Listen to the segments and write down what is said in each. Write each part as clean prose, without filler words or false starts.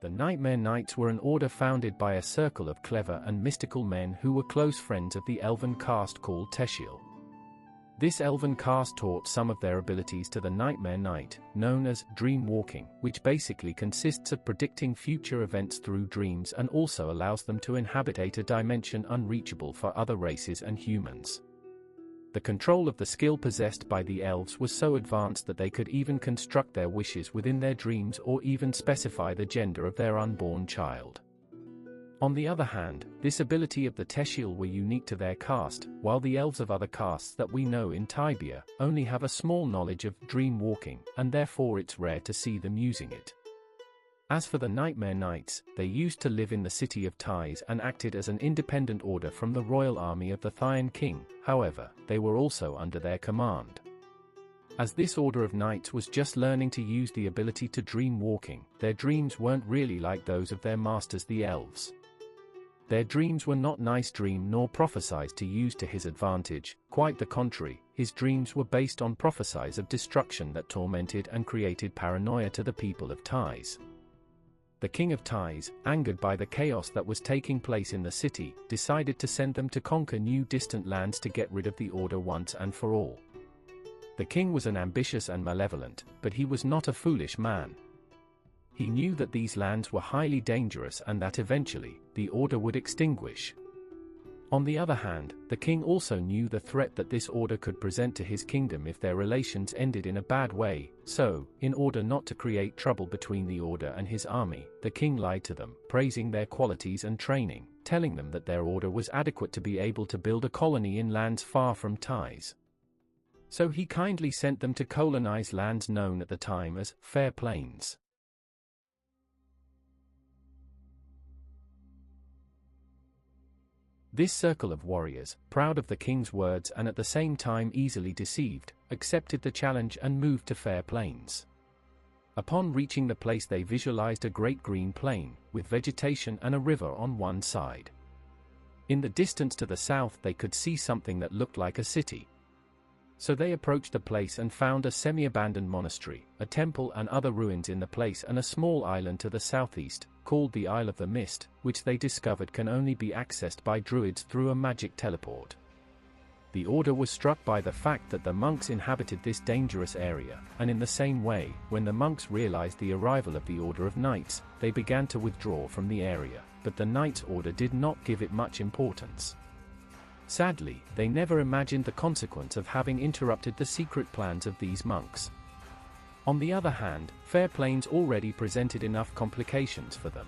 The Nightmare Knights were an order founded by a circle of clever and mystical men who were close friends of the elven caste called Teshil. This elven caste taught some of their abilities to the Nightmare Knight, known as dreamwalking, which basically consists of predicting future events through dreams and also allows them to inhabit a dimension unreachable for other races and humans. The control of the skill possessed by the elves was so advanced that they could even construct their wishes within their dreams or even specify the gender of their unborn child. On the other hand, this ability of the teshil were unique to their caste, while the elves of other castes that we know in Tibia only have a small knowledge of dreamwalking, and therefore it's rare to see them using it. As for the Nightmare Knights, they used to live in the city of Tis and acted as an independent order from the royal army of the Thyan king. However, they were also under their command. As this order of knights was just learning to use the ability to dream walking, their dreams weren't really like those of their masters the elves. Their dreams were not nice dream nor prophesies to use to his advantage, quite the contrary, his dreams were based on prophesies of destruction that tormented and created paranoia to the people of Tis. The king of Tis, angered by the chaos that was taking place in the city, decided to send them to conquer new distant lands to get rid of the order once and for all. The king was an ambitious and malevolent, but he was not a foolish man. He knew that these lands were highly dangerous and that eventually, the order would extinguish. On the other hand, the king also knew the threat that this order could present to his kingdom if their relations ended in a bad way, so, in order not to create trouble between the order and his army, the king lied to them, praising their qualities and training, telling them that their order was adequate to be able to build a colony in lands far from Tis. So he kindly sent them to colonize lands known at the time as Fair Plains. This circle of warriors, proud of the king's words and at the same time easily deceived, accepted the challenge and moved to Fair Plains. Upon reaching the place they visualized a great green plain, with vegetation and a river on one side. In the distance to the south they could see something that looked like a city. So they approached the place and found a semi-abandoned monastery, a temple and other ruins in the place and a small island to the southeast, called the Isle of the Mist, which they discovered can only be accessed by druids through a magic teleport. The order was struck by the fact that the monks inhabited this dangerous area, and in the same way, when the monks realized the arrival of the Order of Knights, they began to withdraw from the area, but the Knights' Order did not give it much importance. Sadly, they never imagined the consequence of having interrupted the secret plans of these monks. On the other hand, Fair Plains already presented enough complications for them.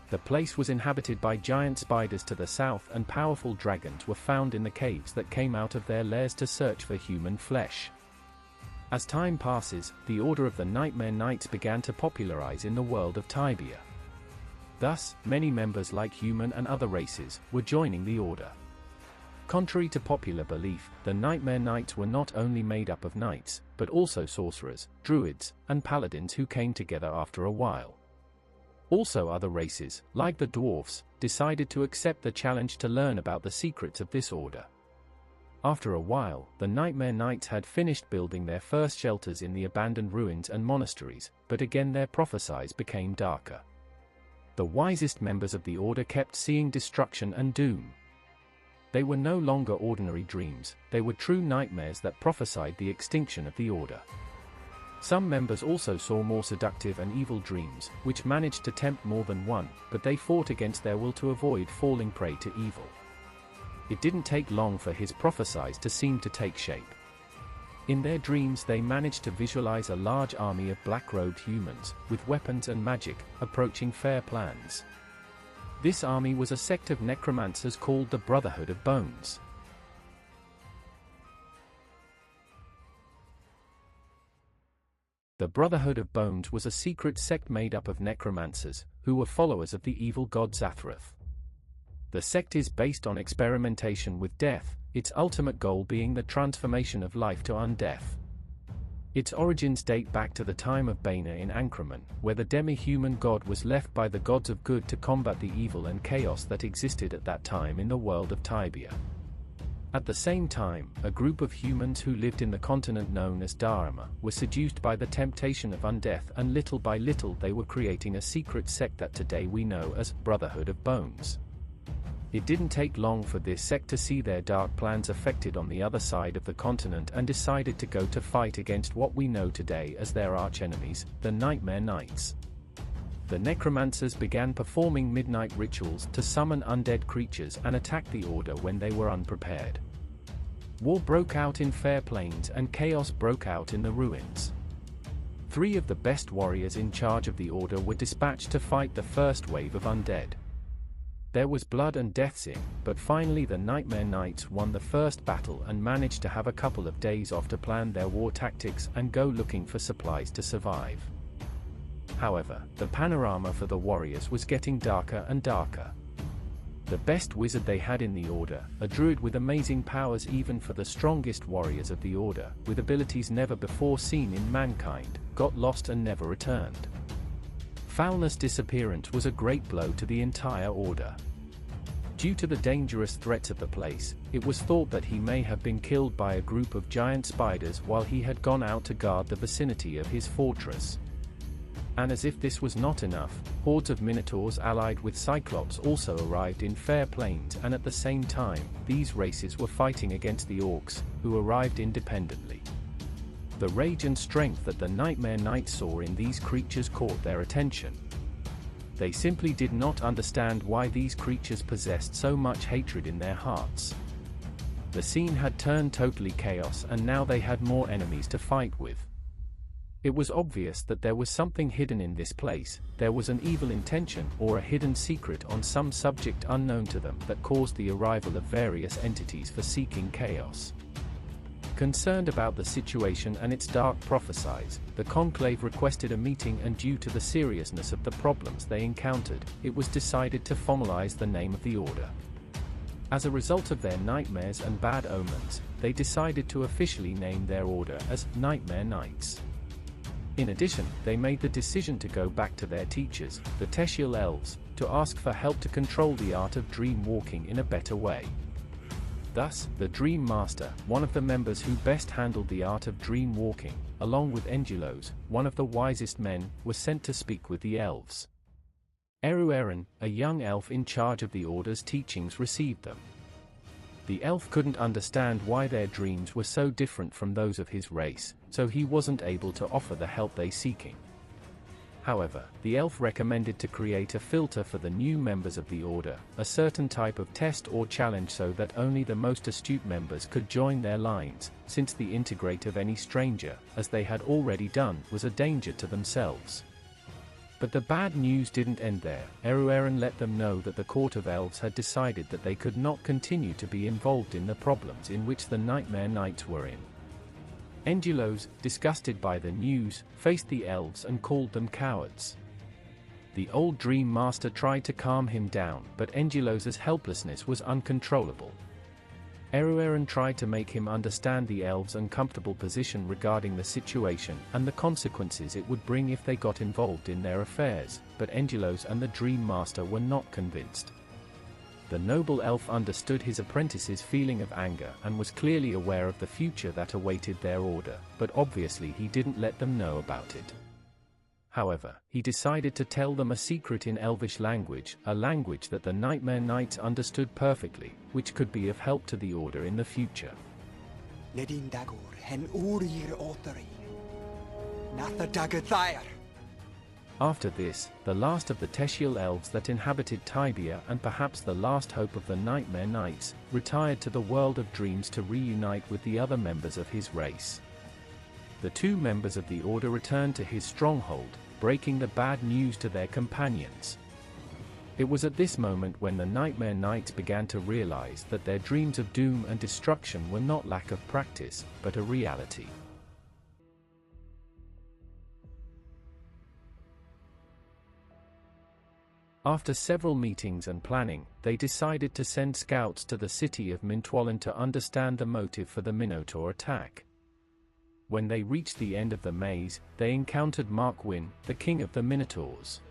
The place was inhabited by giant spiders to the south and powerful dragons were found in the caves that came out of their lairs to search for human flesh. As time passes, the Order of the Nightmare Knights began to popularize in the world of Tibia. Thus, many members like human and other races were joining the order. Contrary to popular belief, the Nightmare Knights were not only made up of knights, but also sorcerers, druids, and paladins who came together after a while. Also other races, like the dwarfs, decided to accept the challenge to learn about the secrets of this order. After a while, the Nightmare Knights had finished building their first shelters in the abandoned ruins and monasteries, but again their prophecies became darker. The wisest members of the order kept seeing destruction and doom. They were no longer ordinary dreams, they were true nightmares that prophesied the extinction of the order. Some members also saw more seductive and evil dreams, which managed to tempt more than one, but they fought against their will to avoid falling prey to evil. It didn't take long for his prophecies to seem to take shape. In their dreams they managed to visualize a large army of black-robed humans, with weapons and magic, approaching Fair Plains. This army was a sect of necromancers called the Brotherhood of Bones. The Brotherhood of Bones was a secret sect made up of necromancers, who were followers of the evil god Zathrath. The sect is based on experimentation with death, its ultimate goal being the transformation of life to undeath. Its origins date back to the time of Bana in Ancraman, where the demi-human god was left by the gods of good to combat the evil and chaos that existed at that time in the world of Tibia. At the same time, a group of humans who lived in the continent known as Dharma were seduced by the temptation of undeath, and little by little they were creating a secret sect that today we know as Brotherhood of Bones. It didn't take long for this sect to see their dark plans affected on the other side of the continent and decided to go to fight against what we know today as their archenemies, the Nightmare Knights. The Necromancers began performing midnight rituals to summon undead creatures and attack the Order when they were unprepared. War broke out in Fair Plains and chaos broke out in the ruins. 3 of the best warriors in charge of the Order were dispatched to fight the first wave of undead. There was blood and deaths in, but finally the Nightmare Knights won the first battle and managed to have a couple of days off to plan their war tactics and go looking for supplies to survive. However, the panorama for the warriors was getting darker and darker. The best wizard they had in the Order, a druid with amazing powers even for the strongest warriors of the Order, with abilities never before seen in mankind, got lost and never returned. Foulness' disappearance was a great blow to the entire Order. Due to the dangerous threats of the place, it was thought that he may have been killed by a group of giant spiders while he had gone out to guard the vicinity of his fortress. And as if this was not enough, hordes of minotaurs allied with cyclops also arrived in Fair Plains, and at the same time, these races were fighting against the orcs, who arrived independently. The rage and strength that the Nightmare Knights saw in these creatures caught their attention. They simply did not understand why these creatures possessed so much hatred in their hearts. The scene had turned totally chaos, and now they had more enemies to fight with. It was obvious that there was something hidden in this place. There was an evil intention or a hidden secret on some subject unknown to them that caused the arrival of various entities for seeking chaos. Concerned about the situation and its dark prophecies, the conclave requested a meeting, and due to the seriousness of the problems they encountered, it was decided to formalize the name of the Order. As a result of their nightmares and bad omens, they decided to officially name their Order as Nightmare Knights. In addition, they made the decision to go back to their teachers, the Teshil elves, to ask for help to control the art of dreamwalking in a better way. Thus, the Dream Master, one of the members who best handled the art of dreamwalking, along with Engelos, one of the wisest men, was sent to speak with the elves. Erueran, a young elf in charge of the Order's teachings, received them. The elf couldn't understand why their dreams were so different from those of his race, so he wasn't able to offer the help they seeking. However, the elf recommended to create a filter for the new members of the Order, a certain type of test or challenge, so that only the most astute members could join their lines, since the integrate of any stranger, as they had already done, was a danger to themselves. But the bad news didn't end there. Erueran let them know that the Court of Elves had decided that they could not continue to be involved in the problems in which the Nightmare Knights were in. Engelos, disgusted by the news, faced the elves and called them cowards. The old Dream Master tried to calm him down, but Engelos's helplessness was uncontrollable. Erueran tried to make him understand the elves' uncomfortable position regarding the situation and the consequences it would bring if they got involved in their affairs, but Engelos and the Dream Master were not convinced. The noble elf understood his apprentice's feeling of anger and was clearly aware of the future that awaited their Order, but obviously he didn't let them know about it. However, he decided to tell them a secret in Elvish language, a language that the Nightmare Knights understood perfectly, which could be of help to the Order in the future. After this, the last of the Teshil elves that inhabited Tibia, and perhaps the last hope of the Nightmare Knights, retired to the world of dreams to reunite with the other members of his race. The 2 members of the Order returned to his stronghold, breaking the bad news to their companions. It was at this moment when the Nightmare Knights began to realize that their dreams of doom and destruction were not lack of practice, but a reality. After several meetings and planning, they decided to send scouts to the city of Mintwallen to understand the motive for the Minotaur attack. When they reached the end of the maze, they encountered Markwyn, the king of the Minotaurs.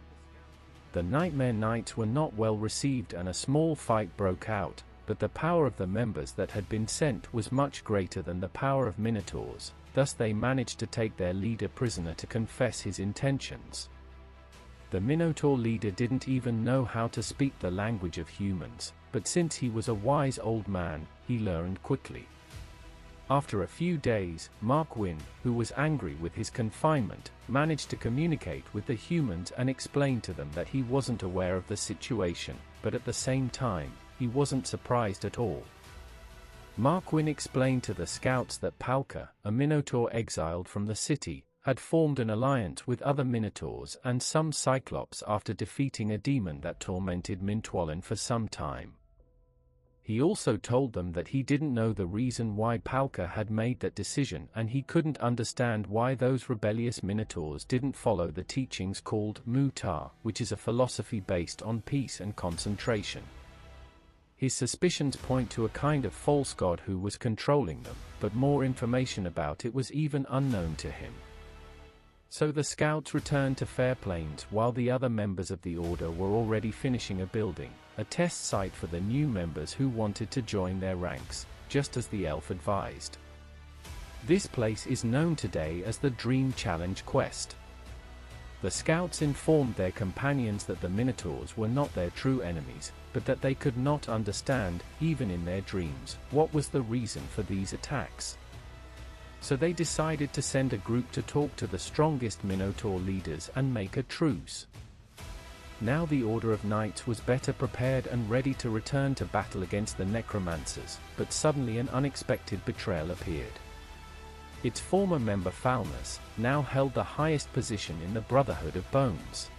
The Nightmare Knights were not well received and a small fight broke out, but the power of the members that had been sent was much greater than the power of minotaurs, thus they managed to take their leader prisoner to confess his intentions. The Minotaur leader didn't even know how to speak the language of humans, but since he was a wise old man, he learned quickly. After a few days, Markwyn, who was angry with his confinement, managed to communicate with the humans and explain to them that he wasn't aware of the situation, but at the same time, he wasn't surprised at all. Markwyn explained to the scouts that Palka, a Minotaur exiled from the city, had formed an alliance with other Minotaurs and some Cyclops after defeating a demon that tormented Mintwallen for some time. He also told them that he didn't know the reason why Palka had made that decision, and he couldn't understand why those rebellious Minotaurs didn't follow the teachings called Mutar, which is a philosophy based on peace and concentration. His suspicions point to a kind of false god who was controlling them, but more information about it was even unknown to him. So the scouts returned to Fair Plains while the other members of the Order were already finishing a building, a test site for the new members who wanted to join their ranks, just as the elf advised. This place is known today as the Dream Challenge Quest. The scouts informed their companions that the Minotaurs were not their true enemies, but that they could not understand, even in their dreams, what was the reason for these attacks. So they decided to send a group to talk to the strongest Minotaur leaders and make a truce. Now the Order of Knights was better prepared and ready to return to battle against the Necromancers, but suddenly an unexpected betrayal appeared. Its former member Falmus now held the highest position in the Brotherhood of Bones.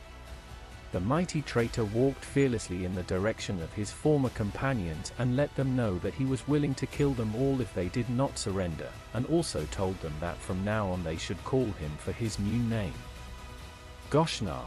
The mighty traitor walked fearlessly in the direction of his former companions and let them know that he was willing to kill them all if they did not surrender, and also told them that from now on they should call him for his new name, Goshnar.